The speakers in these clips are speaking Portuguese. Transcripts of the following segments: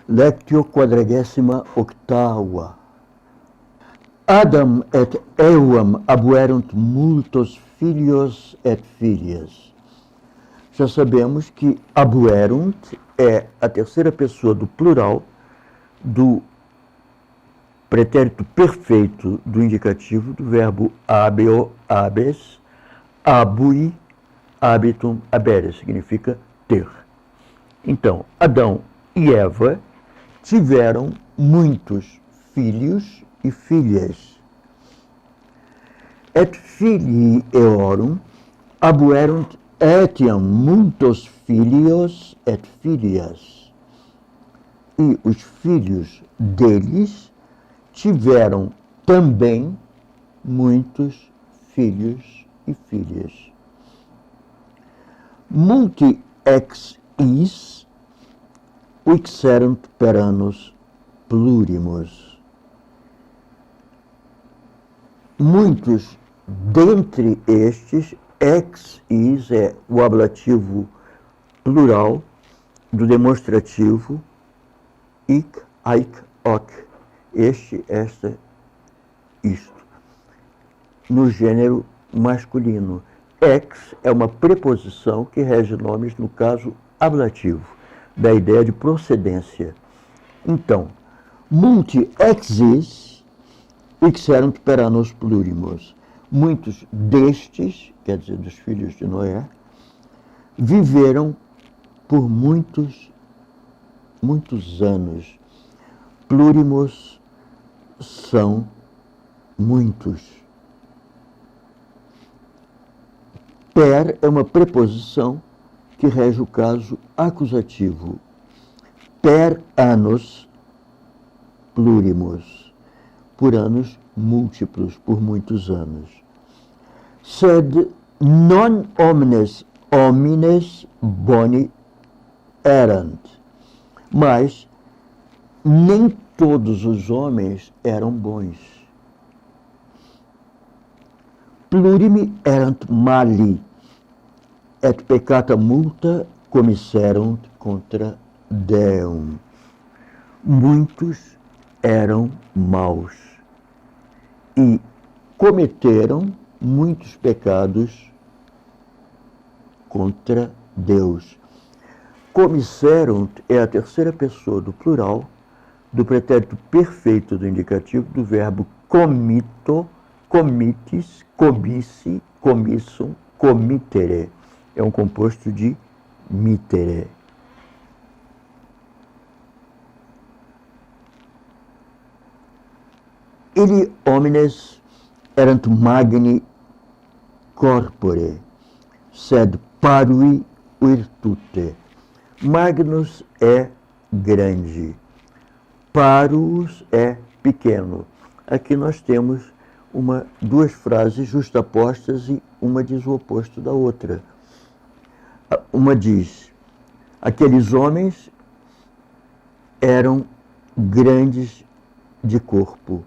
Lectio 48. Adam et Evam abuerunt multos filios et filias. Já sabemos que abuerunt é a terceira pessoa do plural do pretérito perfeito do indicativo do verbo habeo, habes, abui, habitum, habere, significa ter. Então, Adão e Eva tiveram muitos filhos e filhas. Et filii eorum abuerunt etiam multos filios et filias. E os filhos deles tiveram também muitos filhos e filhas. Multi ex is uixerunt per annos plurimus. Muitos dentre estes, ex is é o ablativo plural do demonstrativo ic, aic, hoc. Este, esta, isto. No gênero masculino. Ex é uma preposição que rege nomes, no caso, ablativo, da ideia de procedência. Então, multi exis ixerunt per annos plurimus. Muitos destes, quer dizer, dos filhos de Noé, viveram por muitos anos. Plurimus são muitos. Per é uma preposição que rege o caso acusativo. Per annos plurimus. Por anos múltiplos, por muitos anos. Sed non omnes homines boni erant. Mas nem todos os homens eram bons. Plurimi erant mali, et peccata multa commisserunt contra Deum. Muitos eram maus e cometeram muitos pecados contra Deus. Commisserunt é a terceira pessoa do plural do pretérito perfeito do indicativo do verbo comito, comites, comice, comissum, comitere. É um composto de mitere. Ili homines erant magni corpore, sed parui virtute. Magnus é grande, parus é pequeno. Aqui nós temos duas frases justapostas e uma diz o oposto da outra. Uma diz, aqueles homens eram grandes de corpo,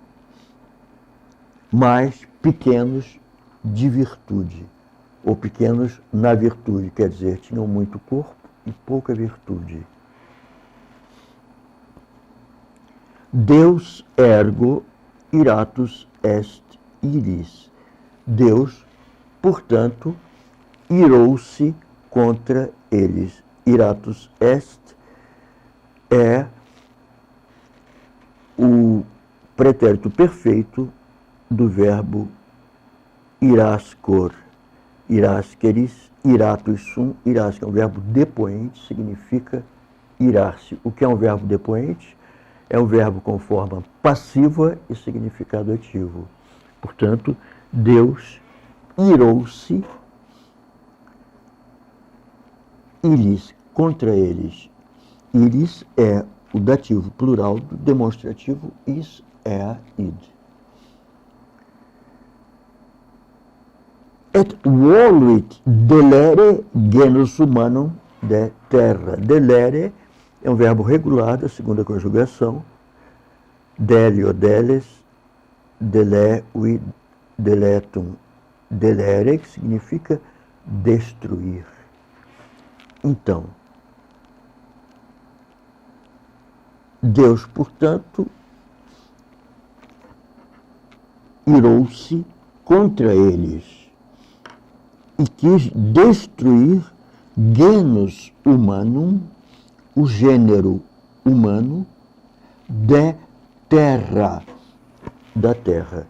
mas pequenos de virtude, ou pequenos na virtude, quer dizer, tinham muito corpo e pouca virtude. Deus ergo iratus est iris. Deus, portanto, irou-se contra eles. Iratus est é o pretérito perfeito do verbo irascor, irasceris, iratus sum, irasque é um verbo depoente, significa irar-se. O que é um verbo depoente? É um verbo com forma passiva e significado ativo. Portanto, Deus irou-se iris, contra eles. Iris é o dativo plural do demonstrativo is, é, id. Et voluit delere genus humanum de terra. Delere é um verbo regular da segunda conjugação. Delio, deles, deleui, deletum, delere, que significa destruir. Então, Deus, portanto, irou-se contra eles e quis destruir genus humanum, o gênero humano, de terra, da terra.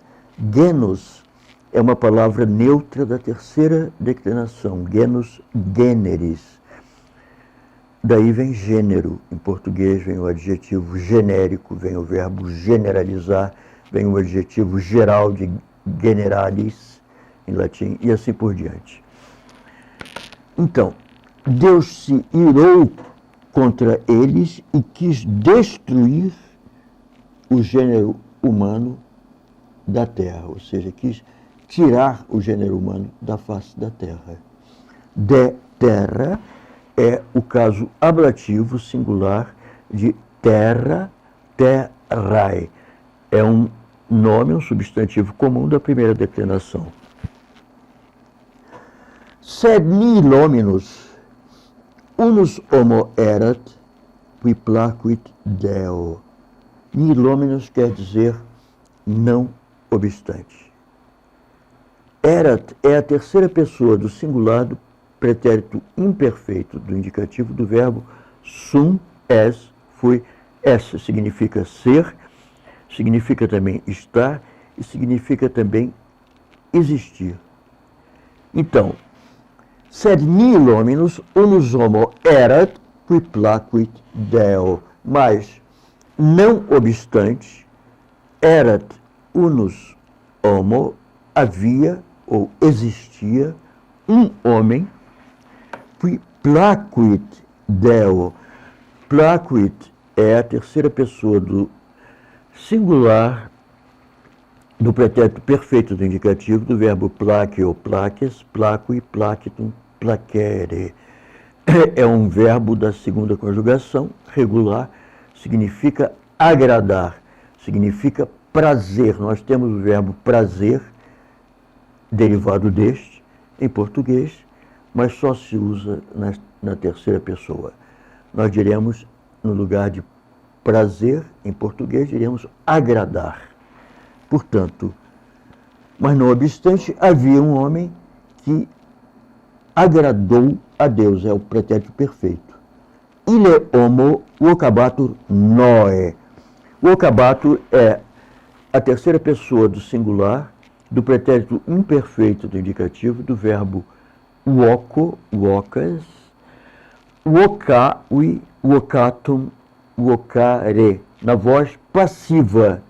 Genus é uma palavra neutra da terceira declinação, genus generis. Daí vem gênero, em português vem o adjetivo genérico, vem o verbo generalizar, vem o adjetivo geral de generalis, em latim, e assim por diante. Então, Deus se irou contra eles e quis destruir o gênero humano da terra, ou seja, quis tirar o gênero humano da face da terra. De terra é o caso ablativo singular de terra, terrae. É um nome, um substantivo comum da primeira declinação. Sed nihil hominus unus homo erat, qui placuit Deo. Nihil hominus quer dizer não obstante. Erat é a terceira pessoa do singular do pretérito imperfeito do indicativo do verbo sum, es, fui. Es significa ser, significa também estar e significa também existir. Então, sed nihil hominus unus homo erat, qui placuit Deo. Mas, não obstante, erat unus homo, havia ou existia um homem, qui placuit Deo. Placuit é a terceira pessoa do singular do pretérito perfeito do indicativo do verbo plaque ou plaques, placui, placitum, placere. É um verbo da segunda conjugação, regular, significa agradar, significa prazer. Nós temos o verbo prazer, derivado deste, em português, mas só se usa na terceira pessoa. Nós diremos, no lugar de prazer, em português, diremos agradar. Portanto, mas não obstante, havia um homem que agradou a Deus, é o pretérito perfeito. Ile homo vocabatur noe. Vocabatur é a terceira pessoa do singular do pretérito imperfeito do indicativo do verbo voco, vocas, vocavi, vocatum, vocare. Na voz passiva,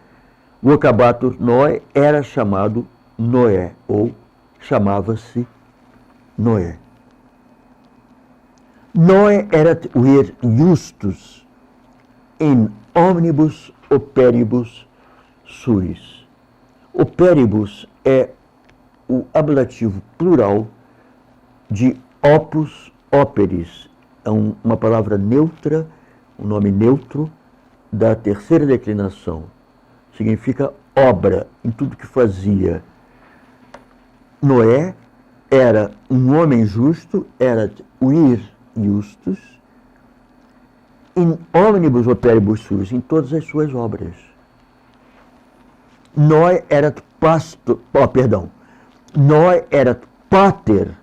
vocabatur noe era chamado Noé, ou chamava-se Noé. Noé erat vir justus in omnibus operibus suis. Operibus é o ablativo plural de opus operis. É uma palavra neutra, um nome neutro da terceira declinação. Significa obra, em tudo que fazia. Noé era um homem justo, erat vir justus, in omnibus operibus suis, em todas as suas obras. Noé erat Noé erat pater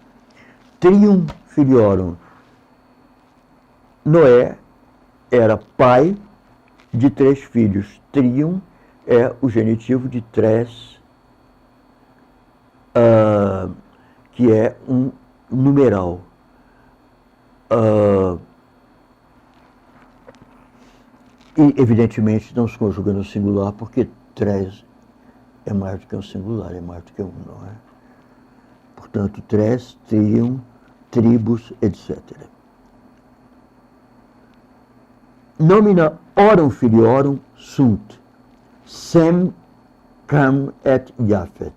trium filiorum. Noé era pai de 3 filhos. Trium é o genitivo de tres, que é um numeral. E, evidentemente, não se conjuga no singular, porque tres é mais do que um singular, é mais do que um, não é? Portanto, tres, trium, tribus, etc. Nomina orum filiorum sunt, Sem, Cam et Japhet.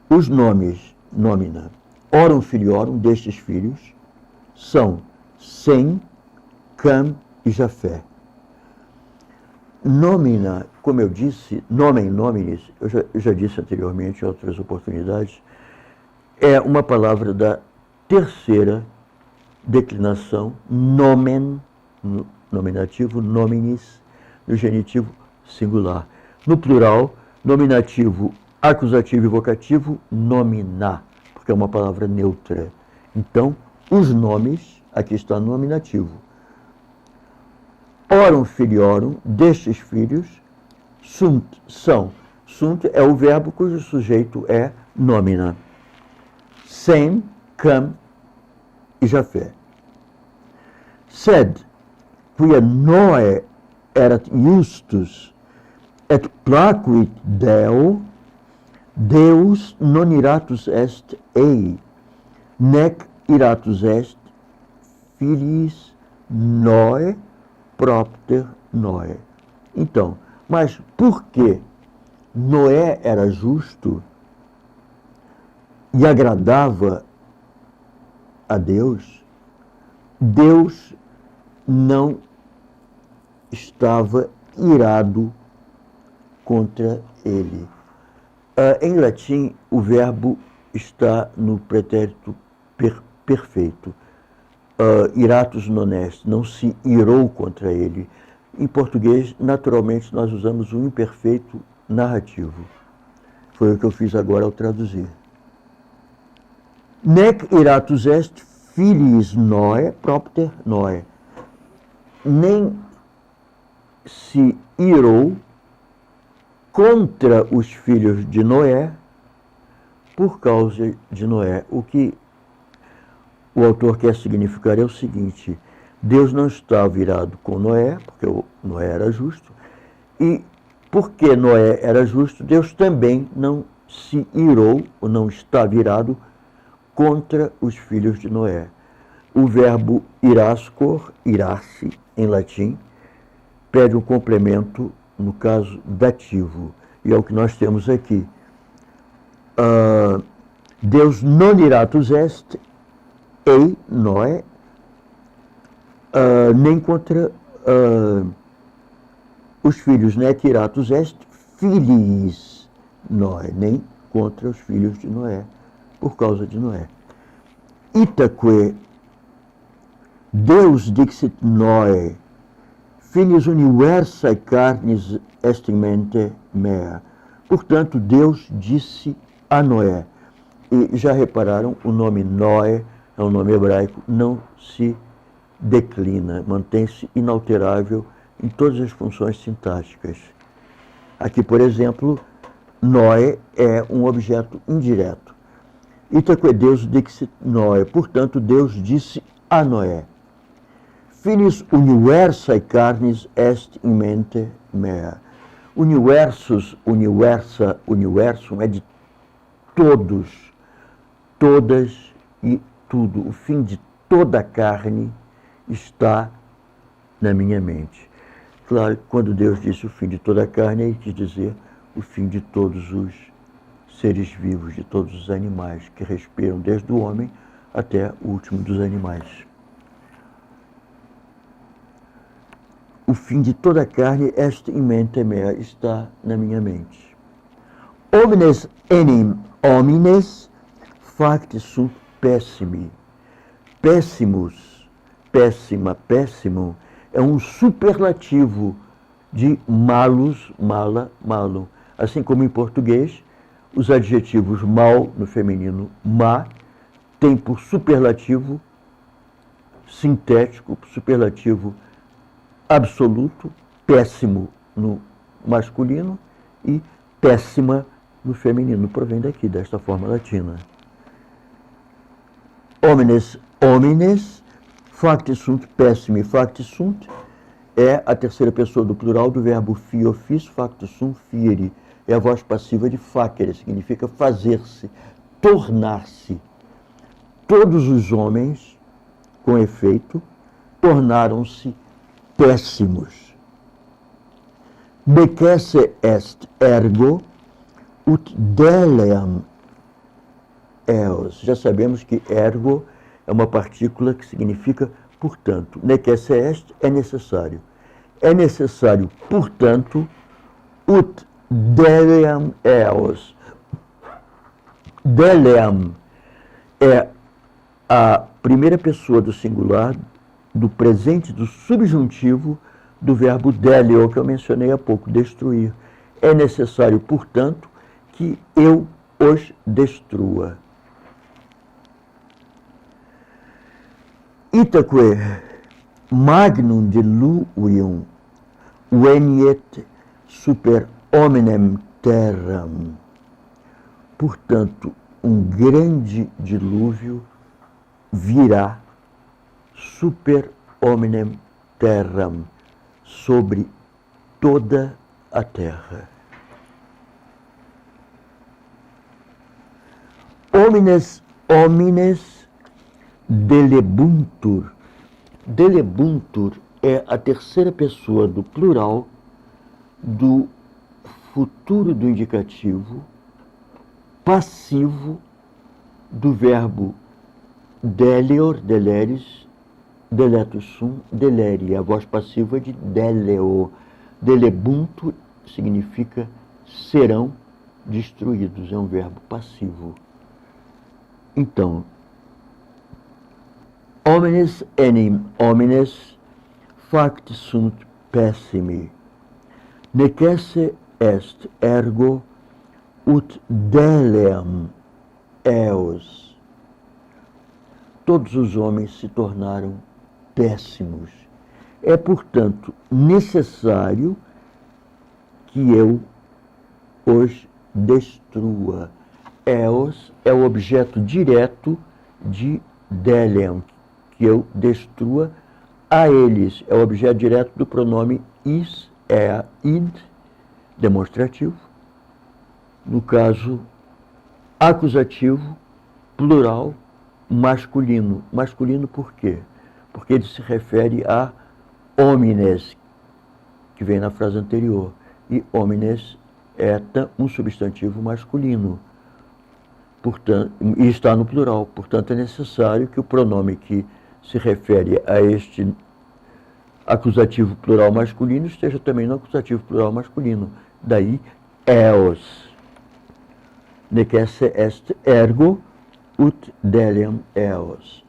Os nomes, nomina, orum filiorum, destes filhos, são Sem, Cam e Jafé. Nomina, como eu disse, nomen nominis, eu já disse anteriormente em outras oportunidades, é uma palavra da terceira declinação, nomen no nominativo, nominis, no genitivo, singular. No plural, nominativo, acusativo e vocativo, nomina, porque é uma palavra neutra. Então, os nomes, aqui está no nominativo. Orum filiorum, destes filhos, sunt, são. Sunt é o verbo cujo sujeito é nomina. Sem, cam e Jafé. Sed, quia noe erat justus, et placuit Deo, Deus non iratus est ei, nec iratus est filiis Noe propter Noe. Então, mas por que Noé era justo e agradava a Deus, Deus não estava irado contra ele. Em latim, o verbo está no pretérito perfeito. Iratus non est, não se irou contra ele. Em português, naturalmente, nós usamos o imperfeito narrativo. Foi o que eu fiz agora ao traduzir. Nec iratus est filiis Noe propter Noe. Nem se irou contra os filhos de Noé por causa de Noé. O que o autor quer significar é o seguinte: Deus não estava irado com Noé, porque Noé era justo, e porque Noé era justo, Deus também não se irou, ou não estava irado, contra os filhos de Noé. O verbo irascor, irar-se, em latim, pede um complemento, no caso, dativo. E é o que nós temos aqui. Deus non iratus est, ei, Noé, nem contra os filhos, nec iratus est, filiis Noé, nem contra os filhos de Noé, por causa de Noé. Itaque Deus dixit Noé, finis universae carnis est in mente mea. Portanto, Deus disse a Noé. E já repararam, o nome Noé é um nome hebraico, não se declina, mantém-se inalterável em todas as funções sintáticas. Aqui, por exemplo, Noé é um objeto indireto. Itaque Deus dixit Noé, portanto, Deus disse a Noé. Finis universae carnis est in mente mea. Universus, universa, universum é de todos, todas e tudo. O fim de toda a carne está na minha mente. Claro que quando Deus disse o fim de toda a carne, ele quis dizer o fim de todos os seres vivos, de todos os animais que respiram, desde o homem até o último dos animais. O fim de toda a carne est in mente mea, está na minha mente. Omnes enim homines facti sunt pessimi. Péssimos, péssima, péssimo, é um superlativo de malus, mala, malum. Assim como em português, os adjetivos mal, no feminino, má, tem por superlativo sintético, superlativo absoluto, péssimo no masculino e péssima no feminino. Provém daqui, desta forma latina. Homines, homines, facti sunt pessimi. Facti sunt é a terceira pessoa do plural do verbo fiofis, facti sunt fieri. É a voz passiva de facere, significa fazer-se, tornar-se. Todos os homens, com efeito, tornaram-se péssimos. Decesse est ergo ut deleam eos. Já sabemos que ergo é uma partícula que significa portanto. Necesse est é necessário. É necessário, portanto, ut deleam eos. Deleam é a primeira pessoa do singular do presente do subjuntivo do verbo delio, que eu mencionei há pouco, destruir. É necessário, portanto, que eu os destrua. Itaque magnum diluvium veniet super hominem terram. Portanto, um grande dilúvio virá super hominem terram, sobre toda a terra. Homines delebuntur. Delebuntur é a terceira pessoa do plural do futuro do indicativo passivo do verbo delior, deleris, deletus sum, deleri. A voz passiva de deleo. Delebuntur significa serão destruídos. É um verbo passivo. Então, homines enim homines facti sunt pessimi, necesse est ergo ut deleam eos. Todos os homens se tornaram péssimos. É, portanto, necessário que eu os destrua. Eos é o objeto direto de deleam, que eu destrua a eles. É o objeto direto do pronome is, id, demonstrativo. No caso, acusativo, plural, masculino. Masculino por quê? Porque ele se refere a homines, que vem na frase anterior. E homines é um substantivo masculino. Portanto, e está no plural. Portanto, é necessário que o pronome que se refere a este acusativo plural masculino esteja também no acusativo plural masculino. Daí, eos. Necesse est ergo ut deleam eos.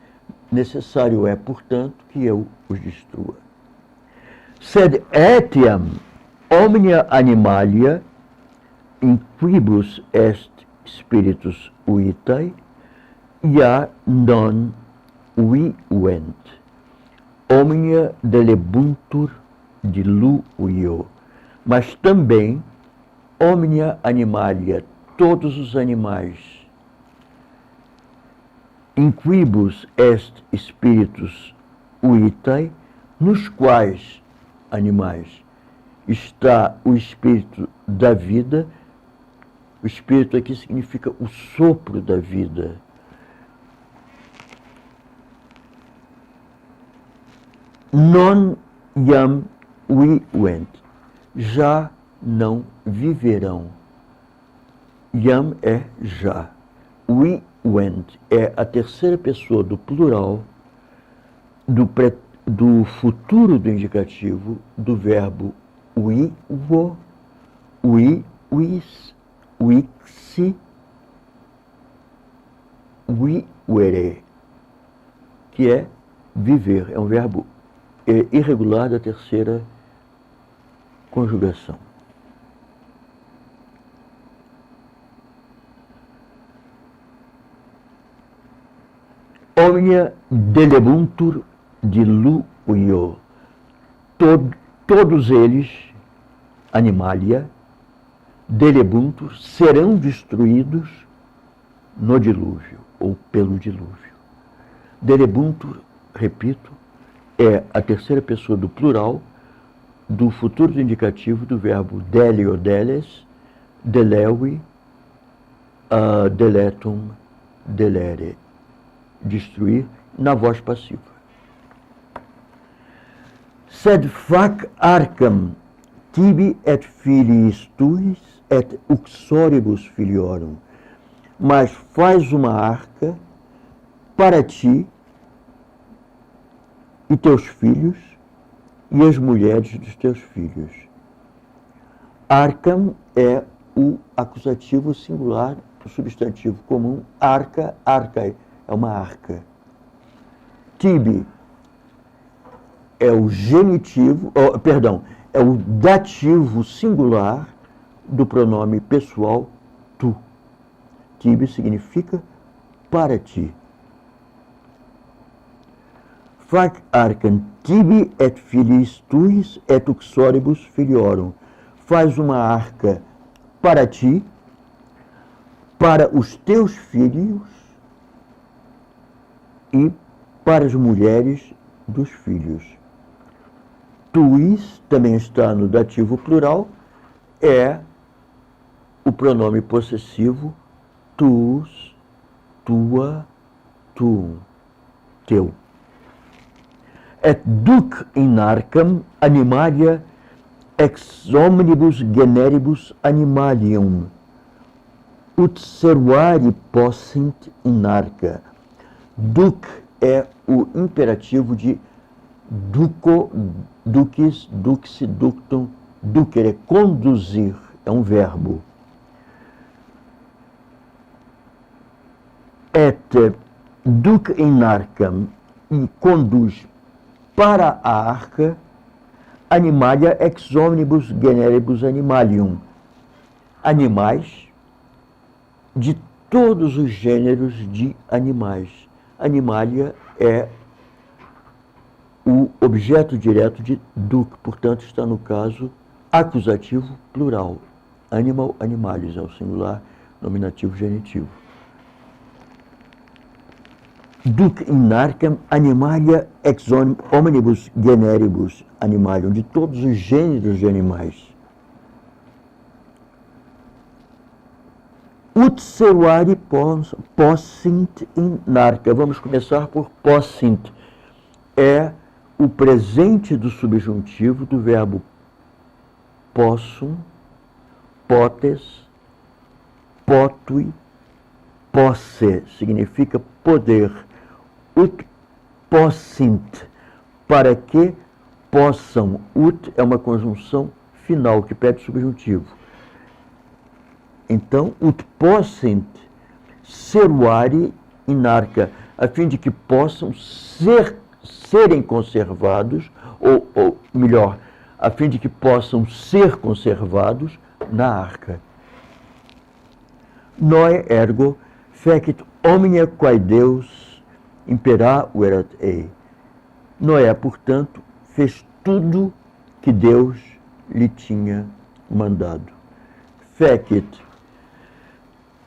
Necessário é, portanto, que eu os destrua. Sed etiam omnia animalia in quibus est spiritus vitae, ia non vivent. Omnia delebuntur diluvio. Mas também omnia animalia, todos os animais, in quibus est spiritus vitae, nos quais animais está o espírito da vida. O espírito aqui significa o sopro da vida. Non iam vivent. Já não viverão. Iam é já. Vivent é a terceira pessoa do plural do futuro do indicativo do verbo vivo, vis, vixi, vivere, que é viver. É um verbo irregular da terceira conjugação. Omnia delebuntur diluvio. Todos eles, animalia, delebuntur, serão destruídos no dilúvio, ou pelo dilúvio. Delebuntur, repito, é a terceira pessoa do plural do futuro do indicativo do verbo delio, deles, delevi, deletum, delere. Destruir na voz passiva. Sed fac arcam tibi et filiis tuis et uxoribus filiorum. Mas faz uma arca para ti e teus filhos e as mulheres dos teus filhos. Arcam é o acusativo singular do substantivo comum. Arca, arcae, é uma arca. Tibi, é o genitivo, perdão, é o dativo singular do pronome pessoal tu. Tibi significa para ti. Fac arcam tibi et filiis tuis et uxoribus filiorum. Faz uma arca para ti, para os teus filhos e para as mulheres dos filhos. Tuis também está no dativo plural, é o pronome possessivo tuus, tua, tuum, teu. Et duc in arcam animalia ex omnibus generibus animalium, ut servari possint in arca. Duc é o imperativo de duco, ducis, duxi, ductum, ducere, conduzir, é um verbo. Et duc in arcam, e conduz para a arca, animalia ex omnibus generibus animalium, animais de todos os gêneros de animais. Animalia é o objeto direto de duc, portanto está no caso acusativo plural. Animal, animalis é o singular, nominativo, genitivo. Duc in arcam animalia ex omnibus generibus animalium, de todos os gêneros de animais. Ut servari possint in arca. Vamos começar por possint. É o presente do subjuntivo do verbo possum, potes, potui, posse. Significa poder. Ut possint, para que possam. Ut é uma conjunção final que pede subjuntivo. Então, ut possint servari in arca, a fim de que possam serem conservados, ou melhor, a fim de que possam ser conservados na arca. Noe ergo fecit omnia quae Deus imperat ei. Noé, portanto, fez tudo que Deus lhe tinha mandado. Fecit,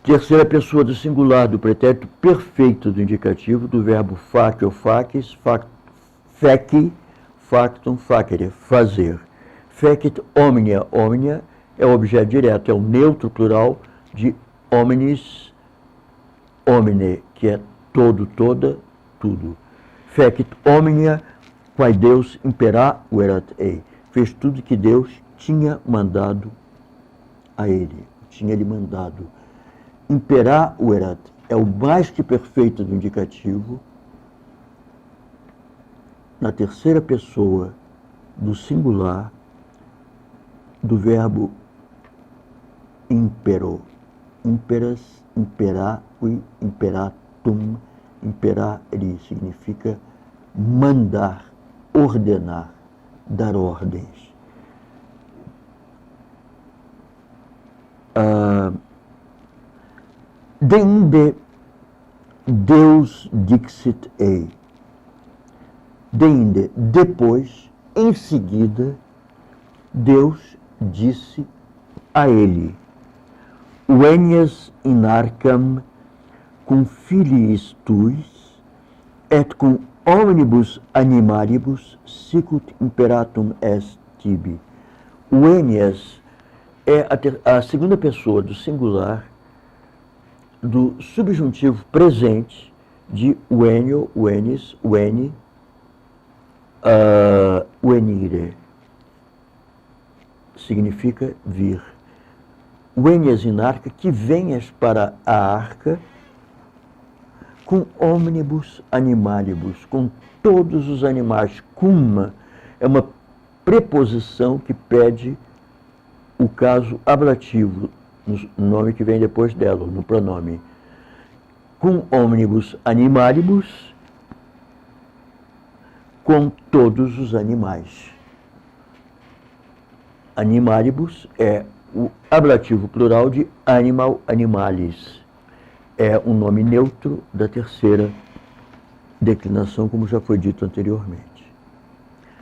terceira pessoa do singular do pretérito perfeito do indicativo do verbo fac ou facis, feci, factum, facere, fazer. Fecit omnia, omnia é o objeto direto, é o neutro plural de omnis, omne, que é todo, toda, tudo. Fecit omnia quae Deus imperat ei. Fez tudo que Deus tinha mandado a ele, tinha lhe mandado. Imperat é o mais que perfeito do indicativo, na terceira pessoa do singular do verbo impero. Imperas, imperatui, imperatum, imperari significa mandar, ordenar, dar ordens. Deinde Deus dixit ei. Deinde, depois, em seguida, Deus disse a ele: Venias in arcam cum filiis tuis et cum omnibus animalibus sicut imperatum est tibi. Venias é a segunda pessoa do singular do subjuntivo presente de venio, venis, veni, venire. Significa vir. Venias in arca, que venhas para a arca com omnibus animalibus, com todos os animais. Cum é uma preposição que pede o caso ablativo, no nome que vem depois dela, no pronome. Cum omnibus animalibus, com todos os animais. Animalibus é o ablativo plural de animal, animalis. É um nome neutro da terceira declinação, como já foi dito anteriormente.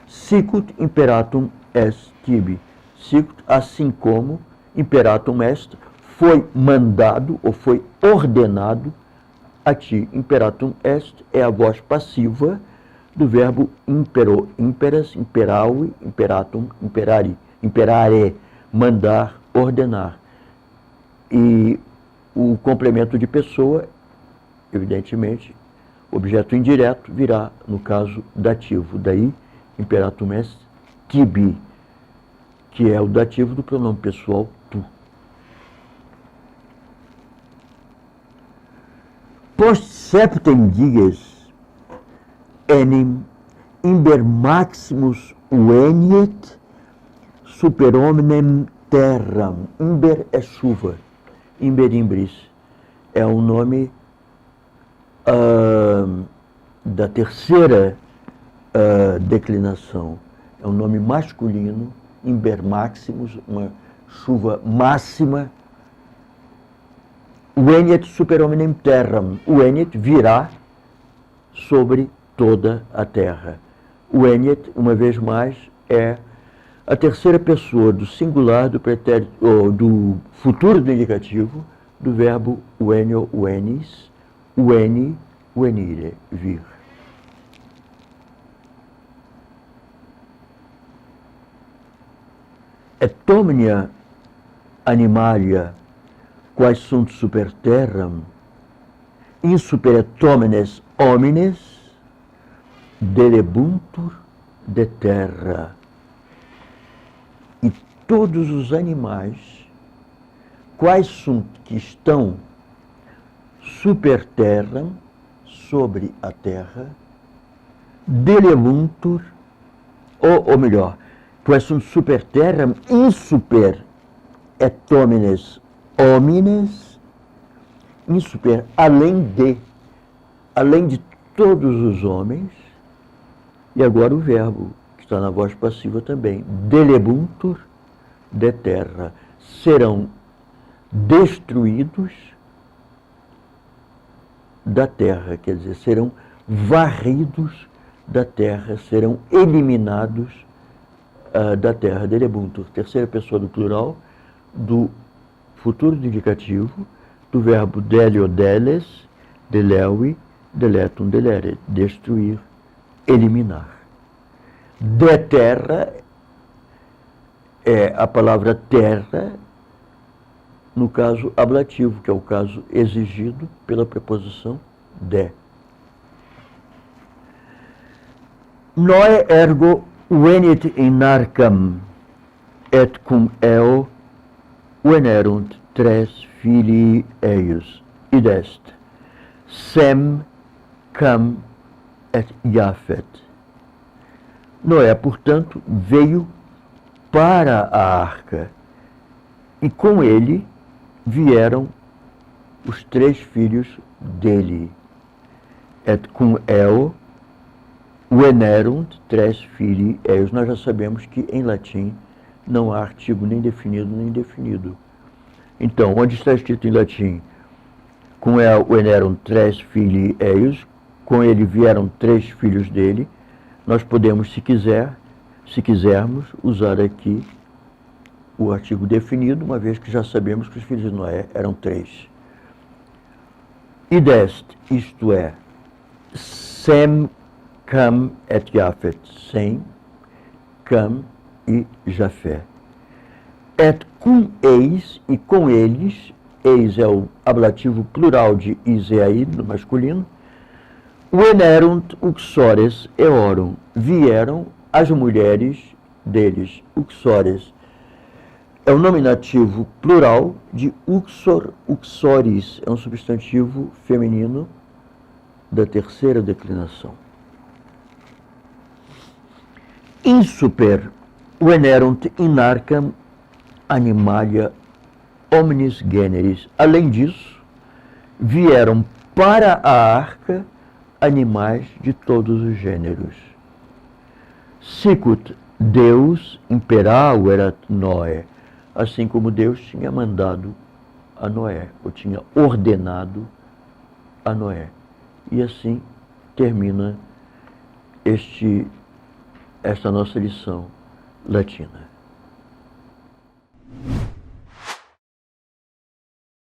Sicut imperatum est tibi. Sicut, assim como imperatum est, foi mandado ou foi ordenado a ti. Imperatum est é a voz passiva do verbo impero, imperas, imperavi, imperatum, imperari, imperare, mandar, ordenar. E o complemento de pessoa, evidentemente, objeto indireto, virá, no caso, dativo. Daí, imperatum est tibi, que é o dativo do pronome pessoal tu. Post septem dies, enim imber maximus veniet super hominem terram. Imber é chuva. Imber imbris é o nome da terceira declinação. É um nome masculino, imber maximus, uma chuva máxima. Veniet super hominem terram. Veniet virá sobre toda a terra. Veniet, uma vez mais, é a terceira pessoa do singular do pretérito, ou do futuro do indicativo, do verbo venio, venis, veni, venire, vir. Et omnia animalia quae sunt super terram, in super et homines homines delebuntur de terra. E todos os animais, quais sunt que estão super terram, sobre a terra, delebuntur, ou melhor, quais sunt super terram, in super et homines homines, in super, além de todos os homens, e agora o verbo, que está na voz passiva também, delebuntur de terra, serão destruídos da terra, quer dizer, serão varridos da terra, serão eliminados da terra. Delebuntur, terceira pessoa do plural, do futuro do indicativo, do verbo delio, deles, deleui, deletum, delere, destruir, eliminar. De terra é a palavra terra, no caso ablativo, que é o caso exigido pela preposição de. Noe ergo venit in arcam, et cum eo venerunt tres filii eius, id est Sem, Cam et Jafet. Noé, portanto, veio para a arca, e com ele vieram os três filhos dele. Et cum eo venerunt tres filii eius. Nós já sabemos que em latim não há artigo nem definido nem indefinido. Então, onde está escrito em latim, com eo venerunt tres filii eius, com ele vieram três filhos dele, nós podemos, se quisermos, usar aqui o artigo definido, uma vez que já sabemos que os filhos de Noé eram três. Id est, isto é, Sem, Cam et Jafet, Sem, Cam e Jafé. Et cum eis, e com eles, eis é o ablativo plural de Iseai, no masculino, venerunt uxores eorum, vieram as mulheres deles. Uxores é o nominativo plural de uxor, uxoris, é um substantivo feminino da terceira declinação. In super venerunt in arcam animalia omnis generis. Além disso, vieram para a arca animais de todos os gêneros. Sicut Deus imperau erat Noé, assim como Deus tinha mandado a Noé, ou tinha ordenado a Noé. E assim termina esta nossa lição latina.